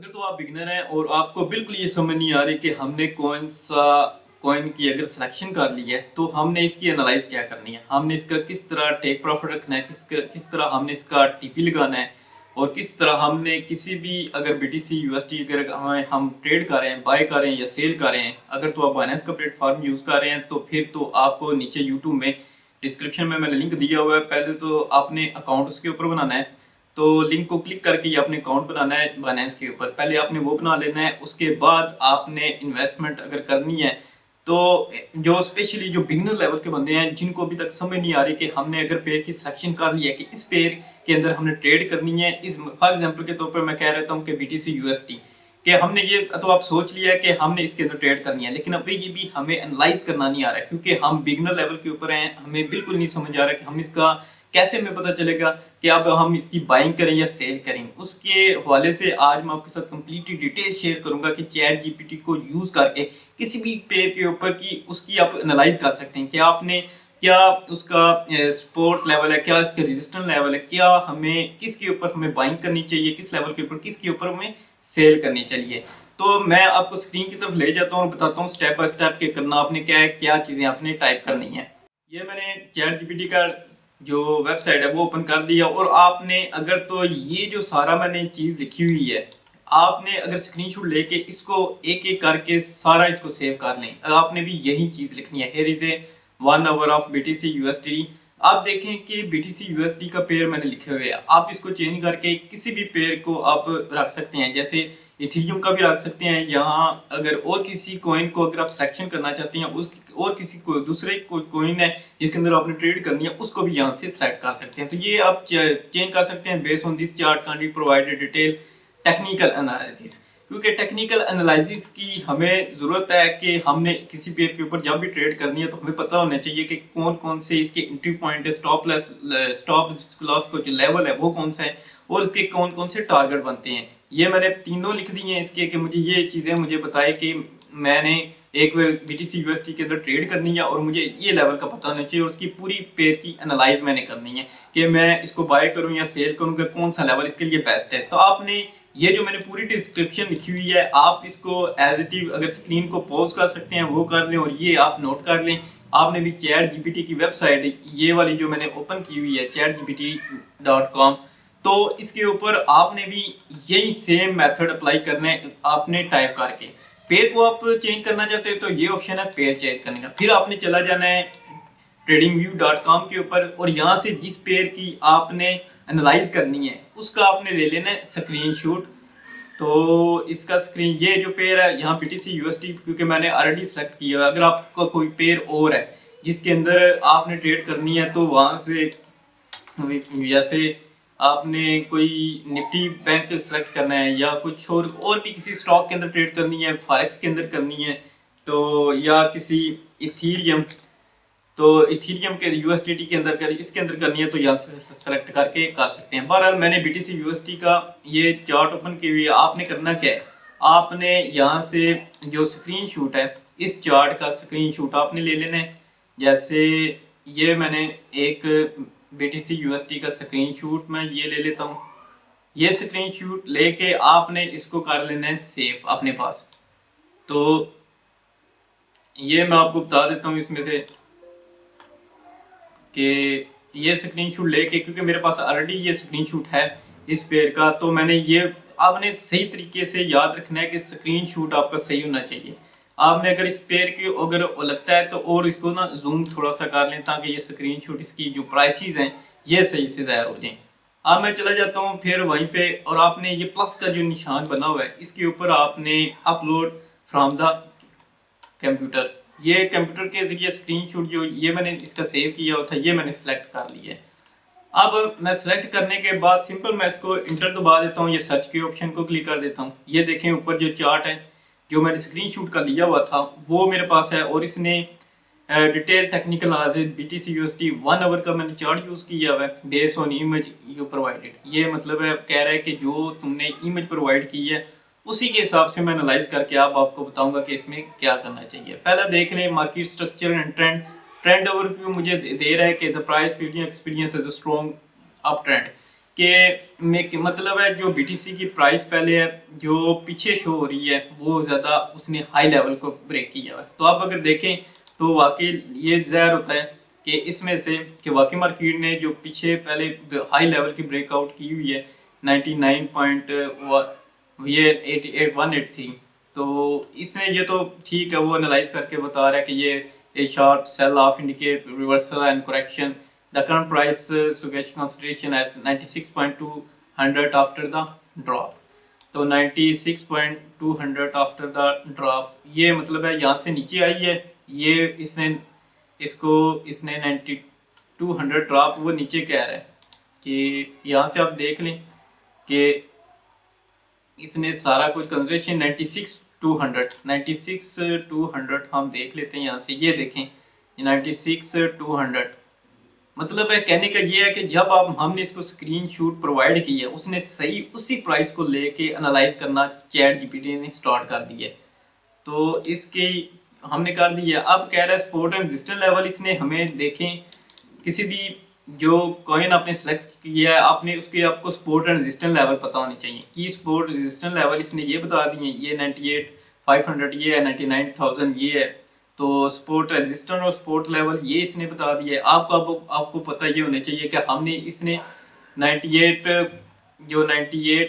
अगर तो आप बिगिनर हैं और आपको बिल्कुल ये समझ नहीं आ रही कि हमने कौन सा कॉइन की अगर सिलेक्शन कर ली है तो हमने इसकी एनालाइज क्या करनी है, हमने इसका किस तरह टेक प्रॉफिट रखना है, किस तरह हमने इसका टीपी लगाना है और किस तरह हमने किसी भी अगर बीटीसी यूएसडी अगर हम ट्रेड कर रहे हैं, बाय कर रहे हैं या सेल कर रहे हैं, अगर तो आप बाइनेंस का प्लेटफॉर्म यूज कर रहे हैं तो फिर तो आपको नीचे यूट्यूब में डिस्क्रिप्शन में मैंने लिंक दिया हुआ है। पहले तो आपने अकाउंट उसके ऊपर बनाना है, तो लिंक को क्लिक करके ये अपने अकाउंट बनाना है बाइनेंस के ऊपर। पहले आपने वो बना लेना है, उसके बाद आपने इन्वेस्टमेंट अगर करनी है तो जो स्पेशली जो बिगिनर लेवल के बंदे हैं जिनको अभी तक समझ नहीं आ रही कि हमने अगर पेयर की सिलेक्शन कर ली है कि इस पेयर के अंदर हमने ट्रेड करनी है, इस फॉर एग्जांपल के तौर पर मैं कह रहता हूँ कि बीटीसी यूएसडी कि हमने ये तो आप सोच लिया है कि हमने इसके अंदर ट्रेड करनी है, लेकिन अभी ये भी हमें एनालाइज करना नहीं आ रहा है क्योंकि हम बिगिनर लेवल के ऊपर हैं। हमें बिल्कुल नहीं समझ आ रहा कि हम इसका कैसे हमें पता चलेगा कि अब हम इसकी बाइंग करें या सेल करें। उसके हवाले से आज मैं आपके साथ कंप्लीटली डिटेल शेयर करूंगा कि चैट जीपीटी को यूज करके किसी भी पेयर के ऊपर की उसकी आप एनालाइज कर सकते हैं कि आपने क्या उसका सपोर्ट लेवल है, क्या इसका रेजिस्टेंस लेवल है, क्या हमें किसके ऊपर हमें बाइंग करनी चाहिए, किस लेवल के ऊपर किसके ऊपर हमें सेल करनी चाहिए। तो मैं आपको स्क्रीन की तरफ ले जाता हूँ और बताता हूँ स्टेप बाय स्टेप के करना आपने क्या है, क्या चीजें आपने टाइप करनी है। ये मैंने चैट जीपीटी का जो वेबसाइट है वो ओपन कर दिया और आपने अगर तो ये जो सारा मैंने चीज लिखी हुई है आपने अगर स्क्रीनशॉट लेके इसको एक एक करके सारा इसको सेव कर लें। आपने भी यही चीज लिखनी है, here is a 1 hour of BTC USD. आप देखें कि बीटीसी यूएसडी का पेयर मैंने लिखे हुए हैं, आप इसको चेंज करके किसी भी पेयर को आप रख सकते हैं, जैसे इथेरियम का भी रख सकते हैं। यहाँ अगर और किसी कॉइन को अगर आप सिलेक्शन करना चाहते हैं, उस और किसी को दूसरे कोई कॉइन है जिसके अंदर आपने ट्रेड करनी है उसको भी यहाँ से सिलेक्ट कर सकते हैं। तो ये आप चेंज कर सकते हैं based on this chart can be provided detail technical analysis, क्योंकि टेक्निकल एनालिसिस की हमें जरूरत है कि हमने किसी पेयर के ऊपर जब भी ट्रेड करनी है तो हमें पता होना चाहिए कि कौन कौन से इसके एंट्री पॉइंट है, स्टॉप लॉस का जो लेवल है वो कौन सा है और इसके कौन कौन से टारगेट बनते हैं। ये मैंने तीनों लिख दी हैं इसके कि मुझे ये चीजें मुझे बताए कि मैंने एक बीटीसी यूएसडी के अंदर ट्रेड करनी है और मुझे ये लेवल का पता होना चाहिए और उसकी पूरी पेयर की एनालाइज मैंने करनी है कि मैं इसको बाय करूं या सेल करूं, कि कौन सा लेवल इसके लिए बेस्ट है। तो आपने ये जो मैंने पूरी डिस्क्रिप्शन लिखी हुई है आप इसको एज इट इज अगर स्क्रीन को पॉज कर सकते हैं वो कर लें और ये आप नोट कर लें। आपने भी चैट जीपीटी की वेबसाइट ये वाली जो मैंने ओपन की हुई है chatgpt.com, तो इसके ऊपर आपने भी यही सेम मेथड अप्लाई करना है। आपने टाइप करके पेयर को आप चेंज करना चाहते हैं तो ये ऑप्शन है पेयर चेंज करने का, फिर आपने चला जाना है tradingview.com के ऊपर और यहाँ से जिस पेयर की आपने एनालाइज करनी है उसका आपने ले लेना है स्क्रीनशॉट। तो इसका स्क्रीन ये जो पेयर है यहाँ बीटीसी यूएसडी क्योंकि मैंने ऑलरेडी सेलेक्ट किया है। अगर आपका कोई पेयर और है जिसके अंदर आपने ट्रेड करनी है तो वहां से जैसे आपने कोई निफ्टी बैंक सेलेक्ट करना है या कुछ और भी किसी स्टॉक के अंदर ट्रेड करनी है, फॉरेक्स के अंदर करनी है तो या किसी इथीरियम, तो इथीरियम के यूएसडीटी के अंदर कर इसके अंदर करनी है तो यहाँ से सेलेक्ट करके कर सकते हैं। बहरहाल मैंने बीटीसी यूएसडी का ये चार्ट ओपन की हुई है। आपने करना क्या है, आपने यहाँ से जो स्क्रीनशॉट है इस चार्ट का स्क्रीनशॉट आपने ले लेना है। जैसे ये मैंने एक बीटीसी यूएसडी का स्क्रीनशॉट मैं ये ले लेता हूँ। ये स्क्रीनशॉट लेके आपने इसको कर लेना है सेव अपने पास। तो ये मैं आपको बता देता हूँ इसमें से कि ये स्क्रीनशॉट लेके, क्योंकि मेरे पास ऑलरेडी ये स्क्रीनशॉट है इस पेयर का, तो मैंने ये आपने सही तरीके से याद रखना है कि स्क्रीनशॉट आपका सही होना चाहिए। आपने अगर इस पेयर के अगर लगता है तो और इसको ना जूम थोड़ा सा कर लें ताकि ये स्क्रीनशॉट इसकी जो प्राइसेस हैं ये सही से ज़ाहिर हो जाए। अब मैं चला जाता हूँ फिर वहीं पे और आपने ये प्लस का जो निशान बना हुआ है इसके ऊपर आपने अपलोड फ्रॉम द कंप्यूटर, ये कंप्यूटर के जरिए स्क्रीनशॉट जो ये मैंने इसका सेव किया हुआ था ये मैंने सेलेक्ट कर लिया है। अब मैं सेलेक्ट करने के बाद सिंपल मैं इसको इंटर दबा देता हूँ, ये सर्च के ऑप्शन को क्लिक कर देता हूँ। ये देखें ऊपर जो चार्ट है जो मैंने स्क्रीनशॉट का लिया हुआ था वो मेरे पास है और इसने detail technical analysis BTC USD 1 hour का मैंने चार्ट यूज किया हुआ है based on image you provided. ये मतलब है कह रहा है कि जो तुमने इमेज प्रोवाइड की है उसी के हिसाब से मैं एनालाइज करके अब आपको बताऊंगा कि इसमें क्या करना चाहिए। पहला देख लें market structure and trend. Trend overview मुझे दे रहा है कि the price experience is a strong up trend, मतलब है जो बीटीसी की प्राइस पहले है जो पीछे शो हो रही है वो ज़्यादा उसने हाई लेवल को ब्रेक किया है। तो आप अगर देखें तो वाकई ये ज़ाहिर होता है कि इसमें से कि वाकई मार्केट ने जो पीछे पहले हाई लेवल की ब्रेकआउट की हुई है 99 पॉइंट ये 183, तो इसने ये तो ठीक है वो एनालाइज करके बता रहा है कि ये a sharp sell off indicate reversal and correction. The current price suggests consideration as 96.200 after the drop. तो 96.200 after the drop ये मतलब है यहाँ से नीचे आई है, ये इसने 9200 ड्रॉप वो नीचे कह रहा है कि यहाँ से आप देख लें कि इसने सारा कुछ कंसिडरेशन 96 200 हम देख लेते हैं यहाँ से, ये देखें 96 200 मतलब है कहने का ये है कि जब आप हमने इसको स्क्रीनशॉट प्रोवाइड की है उसने सही उसी प्राइस को लेके एनालाइज करना चैट जीपीटी ने स्टार्ट कर दिया है। तो इसके हमने कर दिया, अब कह रहा है सपोर्ट एंड रेजिस्टेंस लेवल इसने हमें देखें किसी भी जो कॉइन आपने सेलेक्ट किया है आपने उसके आपको सपोर्ट एंड रेजिस्टेंस लेवल पता होने चाहिए कि सपोर्ट रेजिस्टेंस लेवल इसने ये बता दिए, ये 98,500 ये है, 99,000 ये है। तो सपोर्ट रेजिस्टेंस और सपोर्ट लेवल ये इसने बता दिया है। आपको पता ये होना चाहिए कि हमने इसने 98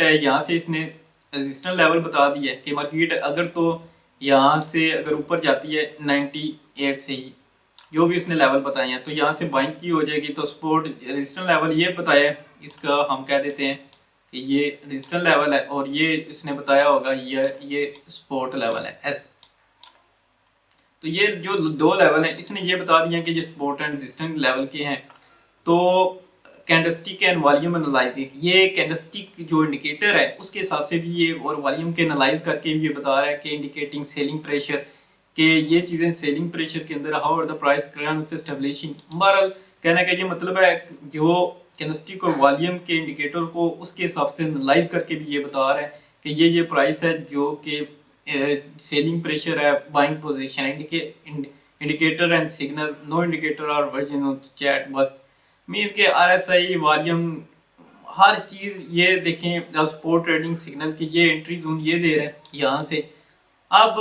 है यहाँ से इसने रेजिस्टेंस लेवल बता दिया है कि मार्केट अगर तो यहाँ से अगर ऊपर जाती है 98 से ही जो भी उसने लेवल बताए हैं तो यहाँ से बाइंग की हो जाएगी। तो सपोर्ट रेजिस्टेंस लेवल ये बताया है, इसका हम कह देते हैं कि ये रेजिस्टेंस लेवल है और ये इसने बताया होगा ये सपोर्ट लेवल है एस। तो ये जो दो लेवल हैं इसने ये बता दिया कि ये सपोर्ट एंड रेजिस्टेंस लेवल के हैं। तो कैंडलस्टिक एंड वॉल्यूम एनालिसिस, ये कैंडलस्टिक जो इंडिकेटर है उसके हिसाब से भी ये और वॉल्यूम के एनालाइज करके भी ये बता रहा है कि इंडिकेटिंग सेलिंग प्रेशर कि ये चीज़ें सेलिंग प्रेशर के अंदर how are the price current से स्टेबलिशिंग। बहरहाल कहने का ये मतलब है जो कैंडलस्टिक और वॉल्यूम के इंडिकेटर को उसके हिसाब से एनालाइज करके भी ये बता रहा है कि ये प्राइस है जो कि सेलिंग प्रेशर है, buying position indicator and signal, no indicator और version of chat but means के आरएसआई वॉल्यूम हर चीज़ ये देखें। सपोर्ट ट्रेडिंग सिग्नल की ये एंट्री जोन ये दे रहा है यहाँ से। अब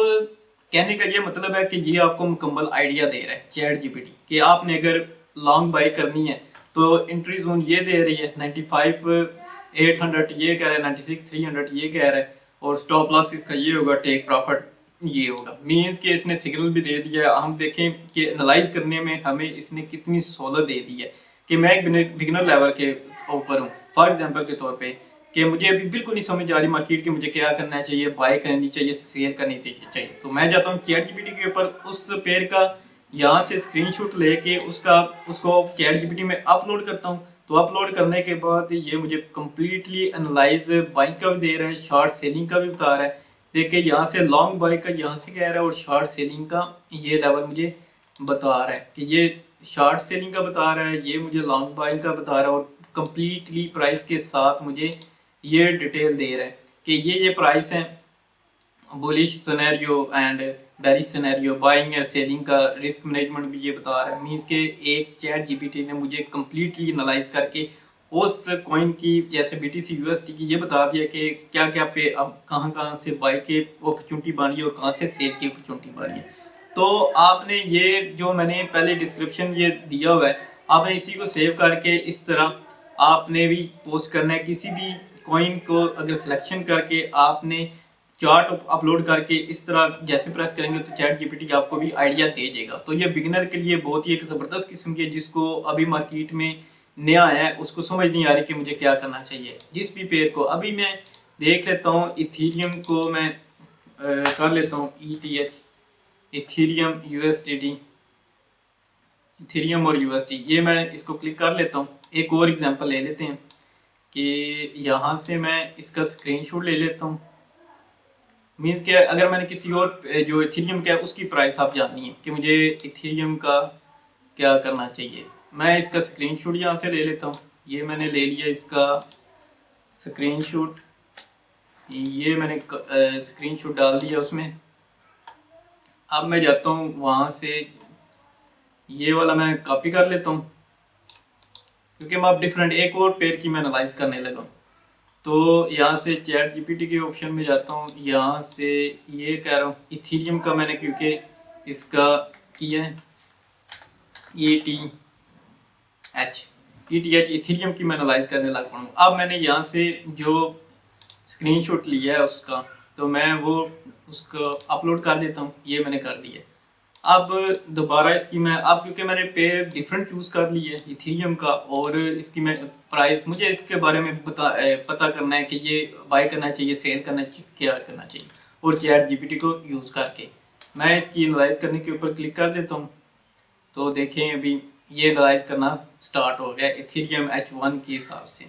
कहने का ये मतलब है कि ये आपको मुकम्मल आइडिया दे रहा है चैट जीपीटी कि आपने अगर लॉन्ग बाई करनी है तो एंट्री जोन ये दे रही है 95,800 ये कह रहा है, 96,300 ये कह रहा है और स्टॉप लॉस इसका ये होगा, टेक प्रॉफिट ये होगा। मीन्स कि इसने सिग्नल भी दे दिया है। हम देखें कि एनालाइज करने में हमें इसने कितनी सहूलत दे दी है कि मैं एक बिगिनर लेवल के ऊपर हूँ फॉर एग्जांपल के तौर पे कि मुझे अभी बिल्कुल नहीं समझ आ रही मार्केट की मुझे क्या करना चाहिए, बाय करनी चाहिए, सेल करनी चाहिए। तो मैं जाता हूँ चैट जीपीटी के ऊपर उस पेयर का यहाँ से स्क्रीनशॉट लेके उसको चैट जीपीटी में अपलोड करता हूँ। तो अपलोड करने के बाद ये मुझे कम्प्लीटली एनालाइज बाइंग का भी दे रहा है, शॉर्ट सेलिंग का भी बता रहा है। देखिए यहाँ से लॉन्ग बाई का यहाँ से कह रहा है और शॉर्ट सेलिंग का ये लेवल मुझे बता रहा है कि ये शॉर्ट सेलिंग का बता रहा है, ये मुझे लॉन्ग बाइंग का बता रहा है और कम्प्लीटली प्राइस के साथ मुझे ये डिटेल दे रहा है कि ये प्राइस है, bullish scenario and bearish scenario, buying और सेलिंग का रिस्क मैनेजमेंट भी ये बता रहा है। मींस के एक चैट जीपीटी ने मुझे कम्प्लीटली एनालाइज करके उस कॉइन की जैसे बीटीसी यूएसडी की ये बता दिया कि क्या क्या पे अब कहाँ से बाई के अपॉर्चुनिटी बन रही है और कहाँ से सेल की अपॉर्चुनिटी बन रही है। तो आपने ये जो मैंने पहले डिस्क्रिप्शन ये दिया हुआ है आपने इसी को सेव करके इस तरह आपने भी पोस्ट करना है। किसी भी कॉइन को अगर सिलेक्शन करके आपने चार्ट अपलोड करके इस तरह जैसे प्रेस करेंगे तो चैट जीपीटी आपको भी आइडिया दे देगा। तो ये बिगिनर के लिए बहुत ही एक ज़बरदस्त किस्म की, जिसको अभी मार्केट में नया आया है उसको समझ नहीं आ रही कि मुझे क्या करना चाहिए। जिस भी पेयर को अभी मैं देख लेता हूँ, इथीरियम को मैं कर लेता हूँ ETH, इथीरियम USDT, इथीरियम और USD, ये मैं इसको क्लिक कर लेता हूँ। एक और एग्जांपल ले लेते हैं कि यहाँ से मैं इसका स्क्रीनशॉट ले लेता हूँ। मीन्स कि अगर मैंने किसी और जो इथीरियम का है उसकी प्राइस आप जाननी है कि मुझे इथीरियम का क्या करना चाहिए, मैं इसका स्क्रीनशॉट यहाँ से ले लेता हूँ। ये मैंने ले लिया इसका स्क्रीनशॉट, ये मैंने स्क्रीनशॉट डाल दिया उसमें। अब मैं जाता हूँ वहाँ से ये वाला मैं कॉपी कर लेता हूँ क्योंकि मैं अब डिफरेंट एक और पेयर की मैं एनालाइज करने लगा हूँ। तो यहाँ से चैट जीपीटी के ऑप्शन में जाता हूँ, यहाँ से ये कह रहा हूँ इथीरियम का मैंने क्योंकि इसका किया है ETH इथीरियम की मैं एनालाइज करने लग पड़ा हूँ। अब मैंने यहाँ से जो स्क्रीनशॉट लिया है उसका, तो मैं वो उसको अपलोड कर देता हूँ। ये मैंने कर दिया। अब दोबारा इसकी मैं अब क्योंकि मैंने पेयर डिफरेंट चूज कर ली है इथीरियम का, और इसकी मैं प्राइस मुझे इसके बारे में पता करना है कि ये बाय करना चाहिए, सेल करना चाहिए, क्या करना चाहिए, और चैट जीपीटी को यूज करके मैं इसकी एनालाइज करने के ऊपर क्लिक कर देता हूँ। तो देखें अभी ये एनालाइज करना स्टार्ट हो गया इथीरियम H1 के हिसाब से।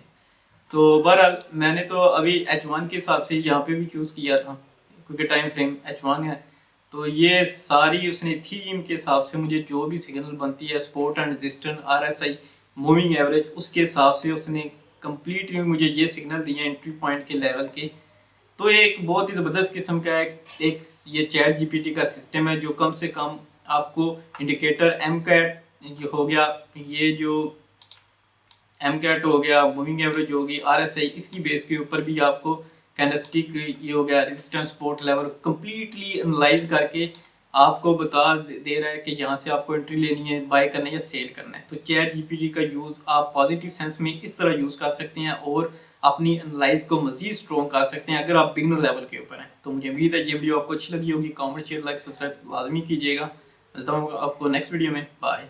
तो बहरहाल मैंने तो अभी H1 के हिसाब से यहाँ पे भी चूज किया था क्योंकि टाइम फ्रेम H1 है। तो ये सारी उसने थीम के हिसाब से मुझे जो भी सिग्नल बनती है, support and resistance, RSI, moving average, उसके हिसाब से उसने कंप्लीटली मुझे ये सिग्नल दिए एंट्री पॉइंट के लेवल के। तो ये एक बहुत ही ज़बरदस्त किस्म का एक ये चैट जीपीटी का सिस्टम है जो कम से कम आपको इंडिकेटर MCAT जो हो गया, ये जो MCAT हो गया, मूविंग एवरेज होगी, RSI, इसकी बेस के ऊपर भी आपको कैंडलस्टिक ये हो गया, resistance, support level completely analyse करके आपको बता दे रहा है कि यहाँ से आपको एंट्री लेनी है, बाय करना है या सेल करना है। तो चैट जीपीटी का यूज़ आप पॉजिटिव सेंस में इस तरह यूज़ कर सकते हैं और अपनी एनालाइज को मजीद स्ट्रॉन्ग कर सकते हैं अगर आप बिगनर लेवल के ऊपर हैं। तो मुझे उम्मीद है ये वीडियो आपको अच्छी लगी होगी। कमेंट, शेयर, लाइक, सब्सक्राइब लाजमी कीजिएगा। मिलता हूँ आपको नेक्स्ट वीडियो में। बाय।